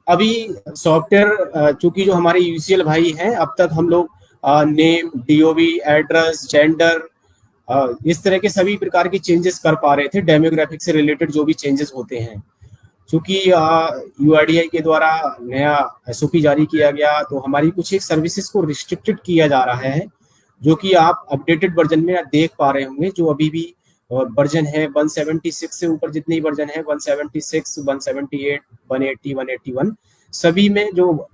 अभी सॉफ्टवेयर चूंकि जो हमारे यूसीएल भाई हैं, अब तक हम लोग नेम, डीओबी, एड्रेस, जेंडर, इस तरह के सभी प्रकार के चेंजेस कर पा रहे थे, डेमोग्राफिक से रिलेटेड जो भी चेंजेस होते हैं। चूंकि यूआईडीआई के द्वारा नया एसओपी जारी किया गया, तो हमारी कुछ एक सर्विसेज को रिस्ट्रिक्टेड किया जा रहा है, जो कि आप अपडेटेड वर्जन में देख पा रहे होंगे। जो अभी भी वर्जन है 176 से ऊपर जितने ही वर्जन है, 176, 178, 180, 181, सभी में जो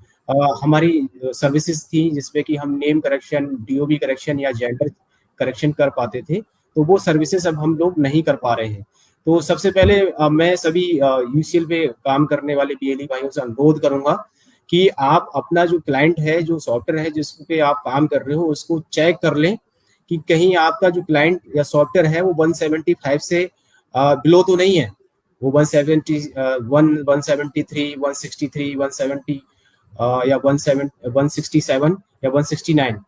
हमारी सर्विसेज थी जिसपे कि हम नेम करेक्शन, डीओबी करेक्शन या जेंडर करेक्शन कर पाते थे, तो वो सर्विसेज अब हम लोग नहीं कर पा रहे हैं। तो सबसे पहले मैं सभी यूसीएल पे काम करने वाले बीएलई भाइयों से अनुरोध करूंगा कि आप अपना जो क्लाइंट है, जो सॉफ्टवेयर है जिस पे आप काम कर रहे हो, उसको चेक कर लें कि कहीं आपका जो क्लाइंट या सॉफ्टवेयर है वो 175 से बिलो तो नहीं है। वो 173, 163, 170 या 167 या 169,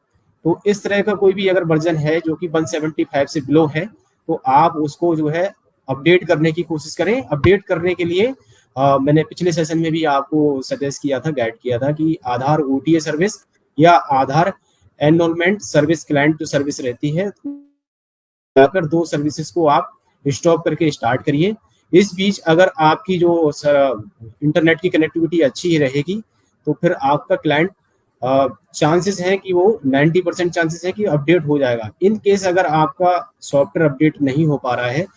तो इस तरह का कोई भी अगर वर्जन है जो कि 175 से बिलो है, तो आप उसको जो है अपडेट करने की कोशिश करें। अपडेट करने के लिए मैंने पिछले सेशन में भी आपको सजेस्ट किया था, गाइड किया था कि आधार ओटीए सर्विस या आधार एनरोलमेंट सर्विस क्लाइंट जो सर्विस रहती है, अगर दो सर्विसेज को आप स्टॉप करके स्टार्ट करिए। इस बीच अगर आपकी जो इंटरनेट की कनेक्टिविटी अच्छी रहेगी, तो फिर आपका क्लाइंट चांसेस हैं कि वो 90% चांसेस है कि अपडेट हो जाएगा। इन केस अगर आपका सॉफ्टवेयर अपडेट नहीं हो पा रहा है,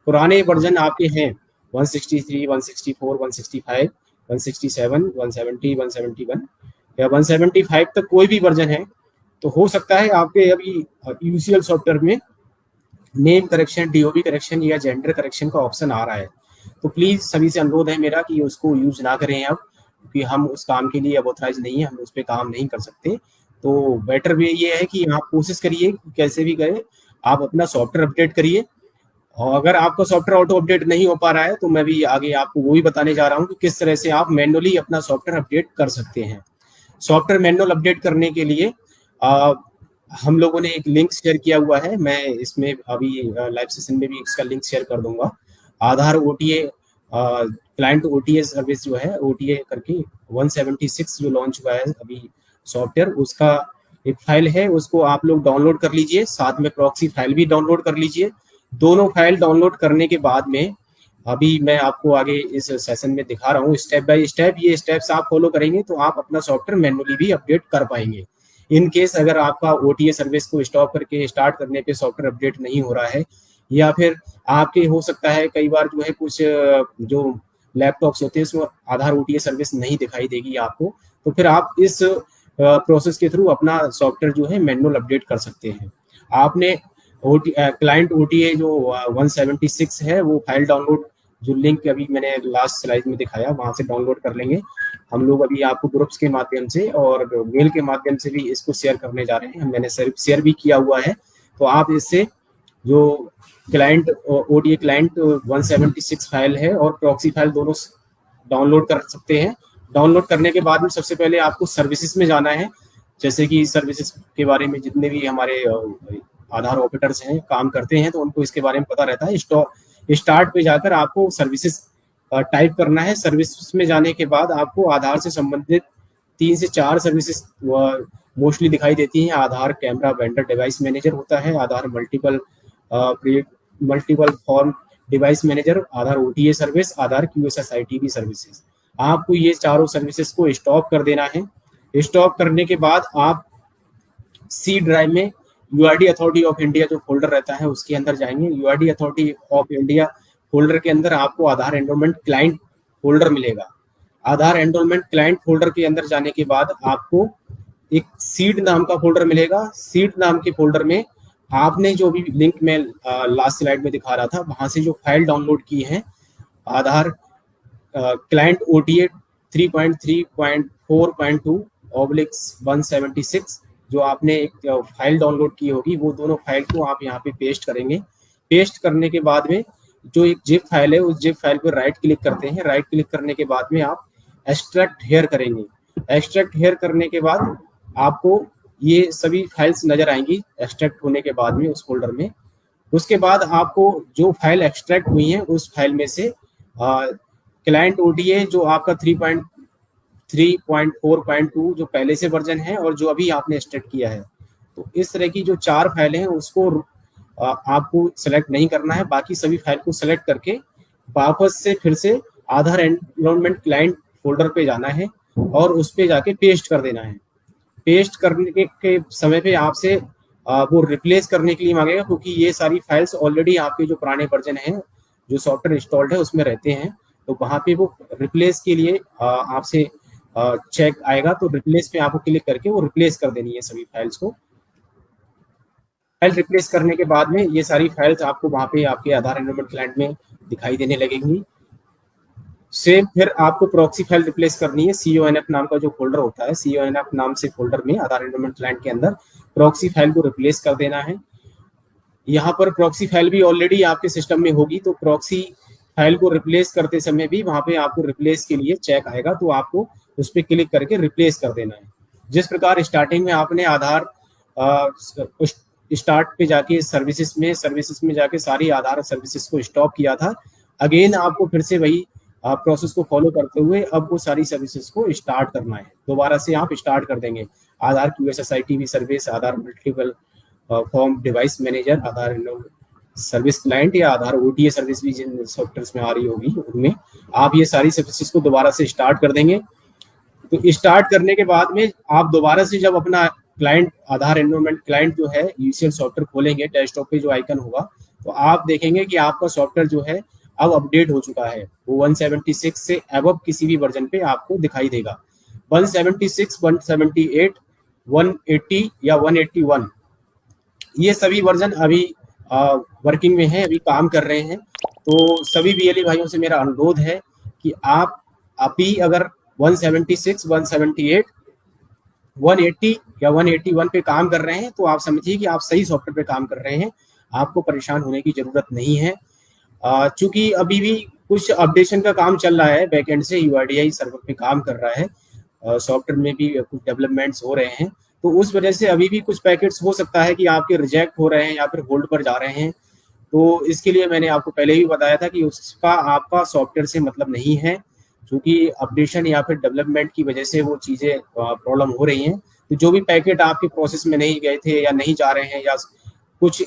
पुराने वर्जन आपके हैं 163, 164, 165, 167, 170, 171 या 175 तक कोई भी वर्जन है, तो हो सकता है आपके अभी यूसीएल सॉफ्टवेयर में नेम करेक्शन, डीओबी करेक्शन या जेंडर करेक्शन का ऑप्शन आ रहा है। तो प्लीज सभी से अनुरोध है मेरा कि उसको यूज ना करें अब, क्योंकि हम उस काम के लिए अब ऑथराइज नहीं है, हम उस पर काम नहीं कर सकते। तो बेटर वे ये है कि आप कोशिश करिए, कैसे भी करें आप अपना सॉफ्टवेयर अपडेट करिए। और अगर आपका सॉफ्टवेयर ऑटो अपडेट नहीं हो पा रहा है, तो मैं भी आगे आपको वो भी बताने जा रहा हूँ कि किस तरह से आप मैनुअली अपना सॉफ्टवेयर अपडेट कर सकते हैं। सॉफ्टवेयर मैनुअल अपडेट करने के लिए हम लोगों ने एक लिंक शेयर किया हुआ है, मैं इसमें अभी लाइव सेशन में भी इसका लिंक शेयर कर दूंगा। आधार ओटीए क्लाइंट ओटीए सर्विस जो है, ओटीए करके 176 जो लॉन्च हुआ है अभी सॉफ्टवेयर, उसका एक फाइल है, उसको आप लोग डाउनलोड कर लीजिए, साथ में प्रॉक्सी फाइल भी डाउनलोड कर लीजिए। दोनों फाइल डाउनलोड करने के बाद में अभी मैं आपको आगे इस सेशन में दिखा रहा हूँ स्टेप बाय स्टेप। ये स्टेप्स आप फॉलो करेंगे तो आप अपना सॉफ्टवेयर मैनुअली भी अपडेट कर पाएंगे। इन केस अगर आपका ओटीए सर्विस को स्टॉप करके स्टार्ट करने पे सॉफ्टवेयर अपडेट नहीं हो रहा है, या फिर आपके हो सकता है कई बार जो है कुछ जो लैपटॉप्स होते हैं उसमें आधार ओटीए सर्विस नहीं दिखाई देगी आपको, तो फिर आप इस प्रोसेस के थ्रू अपना सॉफ्टवेयर जो है मैनुअल अपडेट कर सकते हैं। आपने क्लाइंट ओटीए जो 176 है, वो फाइल डाउनलोड जो लिंक अभी मैंने लास्ट स्लाइड में दिखाया वहां से डाउनलोड कर लेंगे। हम लोग अभी आपको ग्रुप्स के माध्यम से और मेल के माध्यम से भी इसको शेयर करने जा रहे हैं, मैंने शेयर भी किया हुआ है। तो आप इससे जो क्लाइंट ओटीए क्लाइंट 176 फाइल है और प्रॉक्सी फाइल दोनों डाउनलोड कर सकते हैं। डाउनलोड करने के बाद में सबसे पहले आपको सर्विसेज में जाना है। जैसे कि सर्विसेज के बारे में जितने भी हमारे आधार ऑपरेटर्स हैं, काम करते हैं, तो उनको इसके बारे में पता रहता है। स्टार्ट पे जाकर आपको सर्विसेज टाइप करना है। सर्विस में जाने के बाद आपको आधार से संबंधित 3 से 4 सर्विसेज मोस्टली दिखाई देती हैं। आधार कैमरा वेंडर डिवाइस मैनेजर होता है, आधार मल्टीपल फॉर्म डिवाइस मैनेजर, आधार ओटीए सर्विस, आधार क्यूएसएसआईटीबी सर्विसेज। आपको ये चारों सर्विसेज को स्टॉप कर देना है। स्टॉप करने के बाद आप सी ड्राइव में यूआईडी अथॉरिटी ऑफ इंडिया जो फोल्डर रहता है उसके अंदर जाएंगे। UID authority of India folder के अंदर आपको आधार एनरोलमेंट क्लाइंट फोल्डर मिलेगा। आधार एनरोलमेंट क्लाइंट फोल्डर के अंदर जाने के बाद आपको एक सीड नाम का फोल्डर मिलेगा। सीड नाम के फोल्डर में आपने जो भी लिंक में लास्ट स्लाइड में दिखा रहा था, वहां से जो फाइल डाउनलोड की है आधार क्लाइंट ओटीए 3.3.4.2/176, जो आपने एक फाइल डाउनलोड की होगी, वो दोनों फाइल को आप यहाँ पे पेस्ट करेंगे। पेस्ट करने के बाद में जो एक जिप फाइल है, उस जिप फाइल पर राइट क्लिक करते हैं। राइट क्लिक करने के बाद में आप एक्सट्रैक्ट हेयर करेंगे। एक्सट्रैक्ट हेयर करने के बाद आपको ये सभी फाइल्स नजर आएंगी एक्सट्रैक्ट होने के बाद में उस फोल्डर में। उसके बाद आपको जो फाइल एक्सट्रैक्ट हुई है उस फाइल में से क्लाइंट ओटीए जो आपका 3.4.2 जो पहले से वर्जन है और जो अभी आपने स्टार्ट किया है। तो इस तरह की जो 4 फाइलें हैं उसको आपको सेलेक्ट नहीं करना है, बाकी सभी फाइल को सेलेक्ट करके वापस से फिर से आधार एनरोलमेंट क्लाइंट फोल्डर पे जाना है और उस पे जाके पेस्ट कर देना है। पेस्ट करने के समय पे आपसे वो रिप्लेस करने के लिए मांगेगा, क्योंकि ये सारी फाइल्स ऑलरेडी आपके जो पुराने वर्जन हैं जो सॉफ्टवेयर इंस्टॉल्ड है उसमें रहते हैं। तो वहाँ पे वो रिप्लेस के लिए आपसे चेक आएगा, तो रिप्लेस पे आपको क्लिक करके वो रिप्लेस कर देनी है सभी फाइल्स को। फाइल रिप्लेस करने के बाद में ये सारी फाइल्स आपको वहाँ पे आपके आधार एनरोलमेंट क्लाइंट में दिखाई देने लगेंगी। सेम फिर आपको प्रॉक्सी फाइल रिप्लेस करनी है। CONF नाम का जो फोल्डर होता है, CONF नाम से फोल्डर में आधार एनरोलमेंट क्लाइंट के अंदर प्रॉक्सी फाइल को रिप्लेस कर देना है। यहाँ पर प्रॉक्सी फाइल भी ऑलरेडी आपके सिस्टम में होगी, तो प्रॉक्सी फाइल को रिप्लेस करते समय भी वहाँ पे आपको रिप्लेस के लिए चेक आएगा, तो आपको उस पर क्लिक करके रिप्लेस कर देना है। जिस प्रकार स्टार्टिंग में आपने आधार स्टार्ट पे जाके सर्विसेज में जाके सारी आधार सर्विसेज को स्टॉप किया था, अगेन आपको फिर से वही प्रोसेस को फॉलो करते हुए अब वो सारी सर्विसेज को स्टार्ट करना है। दोबारा से आप स्टार्ट कर देंगे आधार QSSITV सर्विस, आधार मल्टीपल फॉर्म डिवाइस मैनेजर, आधार सर्विस क्लाइंट या आधार OTA सर्विस भी जिन सॉफ्टवेयर में आ रही होगी उनमें आप ये सारी सर्विसेज को दोबारा से स्टार्ट कर देंगे। तो स्टार्ट करने के बाद में आप दोबारा से जब अपना क्लाइंट आधार एनरोलमेंट क्लाइंट जो है UCL सॉफ्टवेयर खोलेंगे, डेस्कटॉप पे जो आइकन होगा, तो आप देखेंगे कि आपका सॉफ्टवेयर जो है अब अपडेट हो चुका है। वो 176 से अबव किसी भी वर्जन पे आपको दिखाई देगा। 176, 178, 180 या 181 ये सभी वर्जन अभी वर्किंग में है, अभी काम कर रहे हैं। तो सभी BLE भाइयों से मेरा अनुरोध है कि आप अभी अगर 176, 178, 180 या 181 पे काम कर रहे हैं तो आप समझिए कि आप सही सॉफ्टवेयर पे काम कर रहे हैं, आपको परेशान होने की जरूरत नहीं है। चूंकि अभी भी कुछ अपडेशन का काम चल रहा है, बैकएंड से UIDI सर्वर पे काम कर रहा है, सॉफ्टवेयर में भी कुछ डेवलपमेंट्स हो रहे हैं, तो उस वजह से अभी भी कुछ पैकेट्स हो सकता है कि आपके रिजेक्ट हो रहे हैं या फिर होल्ड पर जा रहे हैं। तो इसके लिए मैंने आपको पहले ही बताया था कि उसका आपका सॉफ्टवेयर से मतलब नहीं है, क्योंकि अपडेशन या फिर डेवलपमेंट की वजह से वो चीज़ें प्रॉब्लम हो रही हैं। तो जो भी पैकेट आपके प्रोसेस में नहीं गए थे या नहीं जा रहे हैं या कुछ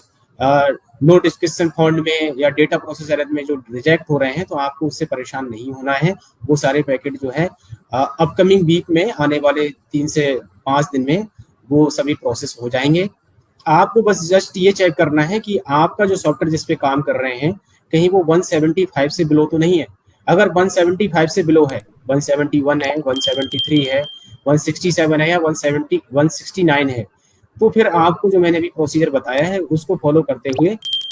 नो डिस्क्रिप्शन फॉन्ट में या डेटा प्रोसेस एरर में जो रिजेक्ट हो रहे हैं, तो आपको उससे परेशान नहीं होना है। वो सारे पैकेट जो है अपकमिंग वीक में आने वाले 3 से 5 दिन में वो सभी प्रोसेस हो जाएंगे। आपको बस जस्ट ये चेक करना है कि आपका जो सॉफ्टवेयर जिस पे काम कर रहे हैं कहीं वो 175 से बिलो तो नहीं है। अगर 175 से बिलो है, 171 है, 173 है, 167 है या 169 है, तो फिर आपको जो मैंने अभी प्रोसीजर बताया है उसको फॉलो करते हुए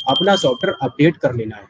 अपना सॉफ्टवेयर अपडेट कर लेना है।